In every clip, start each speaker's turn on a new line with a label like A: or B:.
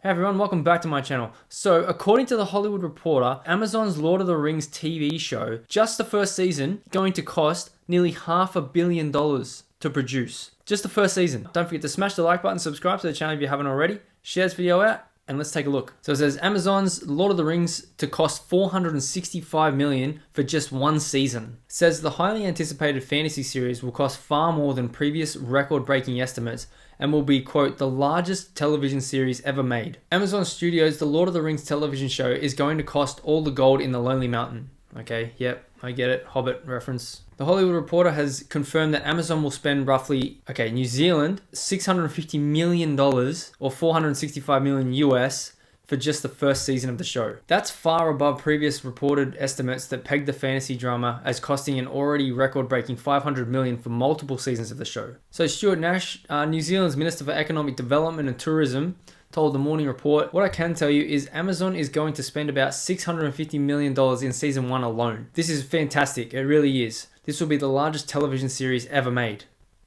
A: Hey everyone, welcome back to my channel. So, according to The Hollywood Reporter, Amazon's Lord of the Rings TV show, just the first season, going to cost nearly $500 million to produce. Just the first season. Don't forget to smash the like button, subscribe to the channel if you haven't already, share this video out, and let's take a look. So it says Amazon's Lord of the Rings to cost $465 million for just one season. It says the highly anticipated fantasy series will cost far more than previous record-breaking estimates and will be, quote, the largest television series ever made. Amazon Studios' The Lord of the Rings television show is going to cost all the gold in the Lonely Mountain. Okay, yep, I get it, Hobbit reference. The Hollywood Reporter has confirmed that Amazon will spend roughly, New Zealand, $650 million or 465 million US for just the first season of the show. That's far above previous reported estimates that pegged the fantasy drama as costing an already record-breaking $500 million for multiple seasons of the show. So Stuart Nash, New Zealand's Minister for Economic Development and Tourism, told the Morning Report, what I can tell you is Amazon is going to spend about $650 million in season 1 alone. This is fantastic, it really is. This will be the largest television series ever made.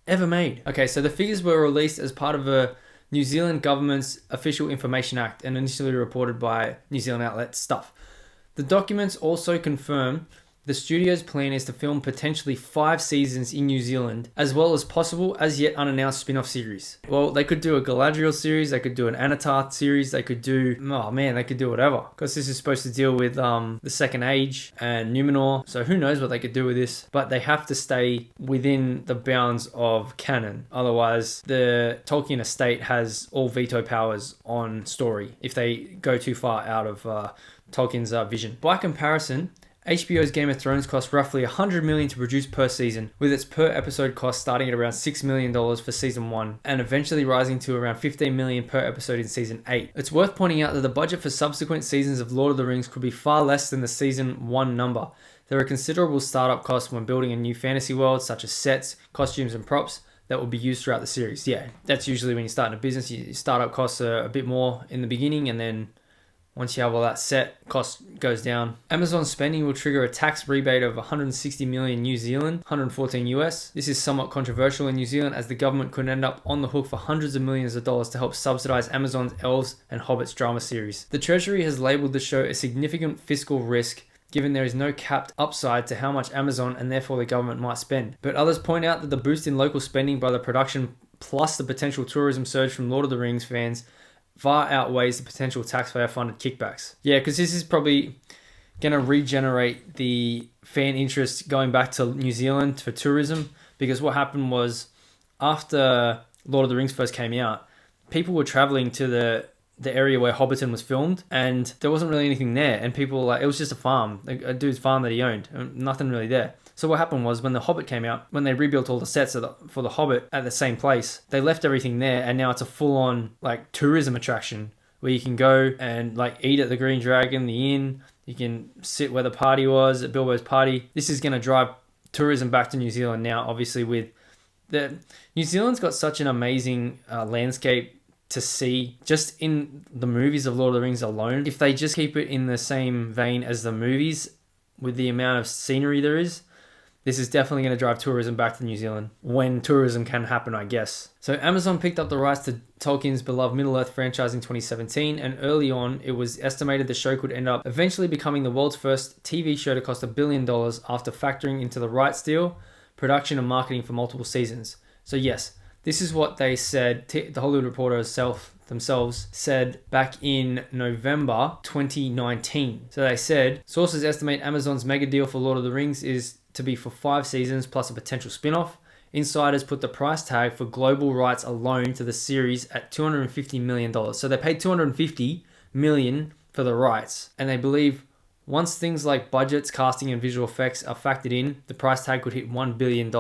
A: Ever made. Okay, so the figures were released as part of a New Zealand government's Official Information Act and initially reported by New Zealand outlet Stuff. The documents also confirm the studio's plan is to film potentially 5 seasons in New Zealand, as well as possible as yet unannounced spin-off series. Well, they could do a Galadriel series, they could do an Anatar series, they could do, they could do whatever. Because this is supposed to deal with the Second Age and Numenor, so who knows what they could do with this. But they have to stay within the bounds of canon. Otherwise, the Tolkien estate has all veto powers on story if they go too far out of Tolkien's vision. By comparison, HBO's Game of Thrones costs roughly $100 million to produce per season, with its per episode cost starting at around $6 million for season 1 and eventually rising to around $15 million per episode in season 8. It's worth pointing out that the budget for subsequent seasons of Lord of the Rings could be far less than the season 1 number. There are considerable startup costs when building a new fantasy world, such as sets, costumes and props that will be used throughout the series. Yeah, that's usually when you start in a business, your startup costs are a bit more in the beginning, and then once you have all that set, cost goes down. Amazon's spending will trigger a tax rebate of 160 million New Zealand, 114 US. This is somewhat controversial in New Zealand as the government could end up on the hook for hundreds of millions of dollars to help subsidize Amazon's Elves and Hobbits drama series. The Treasury has labeled the show a significant fiscal risk, given there is no capped upside to how much Amazon and therefore the government might spend. But others point out that the boost in local spending by the production plus the potential tourism surge from Lord of the Rings fans far outweighs the potential taxpayer-funded kickbacks. Yeah, because this is probably going to regenerate the fan interest going back to New Zealand for tourism, because what happened was after Lord of the Rings first came out, people were traveling to the area where Hobbiton was filmed, and there wasn't really anything there, and people were like, it was just a farm, a dude's farm that he owned, nothing really there. So what happened was when The Hobbit came out, when they rebuilt all the sets for The Hobbit at the same place, they left everything there, and now it's a full-on tourism attraction where you can go and eat at the Green Dragon, the inn. You can sit where the party was at Bilbo's party. This is going to drive tourism back to New Zealand now, obviously with New Zealand's got such an amazing landscape to see just in the movies of Lord of the Rings alone. If they just keep it in the same vein as the movies with the amount of scenery there is, this is definitely going to drive tourism back to New Zealand when tourism can happen, I guess. So Amazon picked up the rights to Tolkien's beloved Middle-earth franchise in 2017, and early on it was estimated the show could end up eventually becoming the world's first TV show to cost $1 billion after factoring into the rights deal, production and marketing for multiple seasons. So yes, this is what they said, the Hollywood Reporter themselves said back in November 2019. So they said, sources estimate Amazon's mega deal for Lord of the Rings is to be for 5 seasons plus a potential spin-off. Insiders put the price tag for global rights alone to the series at $250 million. So they paid $250 million for the rights. And they believe once things like budgets, casting and visual effects are factored in, the price tag could hit $1 billion.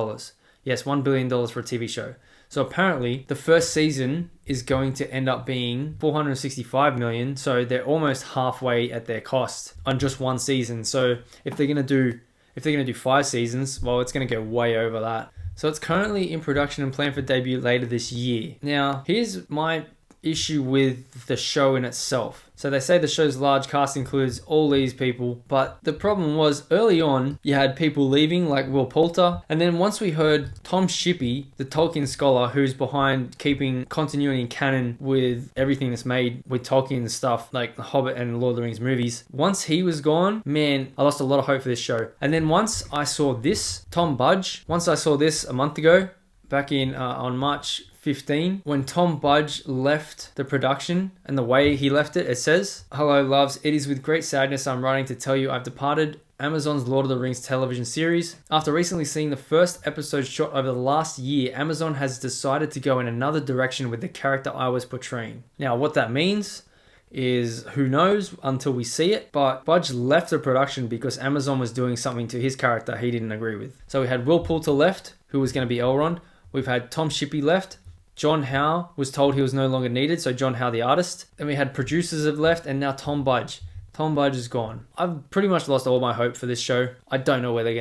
A: Yes, $1 billion for a TV show. So apparently the first season is going to end up being $465 million. So they're almost halfway at their cost on just one season. So if they're going to do 5 seasons, well, it's going to go way over that. So it's currently in production and planned for debut later this year. Now, here's my issue with the show in itself. So they say the show's large cast includes all these people, but the problem was early on you had people leaving like Will Poulter, and then once we heard Tom Shippey, the Tolkien scholar who's behind keeping continuity and canon with everything that's made with Tolkien and stuff like The Hobbit and Lord of the Rings movies, once he was gone, man, I lost a lot of hope for this show. And then once I saw this, Tom Budge, once I saw this a month ago, back in on March 15, when Tom Budge left the production and the way he left it, it says, "Hello loves, it is with great sadness I'm writing to tell you I've departed Amazon's Lord of the Rings television series. After recently seeing the first episode shot over the last year, Amazon has decided to go in another direction with the character I was portraying." Now what that means is who knows until we see it, but Budge left the production because Amazon was doing something to his character he didn't agree with. So we had Will Poulter left, who was going to be Elrond. We've had Tom Shippey left. John Howe was told he was no longer needed, so John Howe the artist. Then we had producers have left, and now Tom Budge. Tom Budge is gone. I've pretty much lost all my hope for this show. I don't know what they're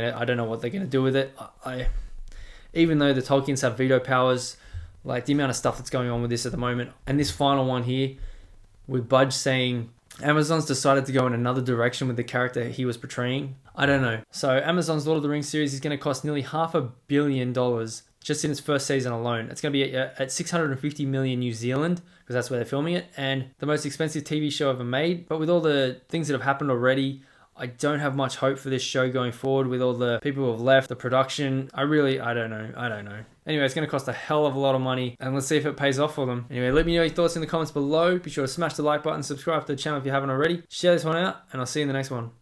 A: gonna do with it. Even though the Tolkiens have veto powers, like the amount of stuff that's going on with this at the moment, and this final one here, with Budge saying Amazon's decided to go in another direction with the character he was portraying. I don't know. So Amazon's Lord of the Rings series is going to cost nearly $500 million just in its first season alone. It's going to be at 650 million New Zealand, because that's where they're filming it, and the most expensive TV show ever made. But with all the things that have happened already, I don't have much hope for this show going forward with all the people who have left, the production. I don't know. Anyway, it's going to cost a hell of a lot of money, and let's see if it pays off for them. Anyway, let me know your thoughts in the comments below. Be sure to smash the like button, subscribe to the channel if you haven't already. Share this one out, and I'll see you in the next one.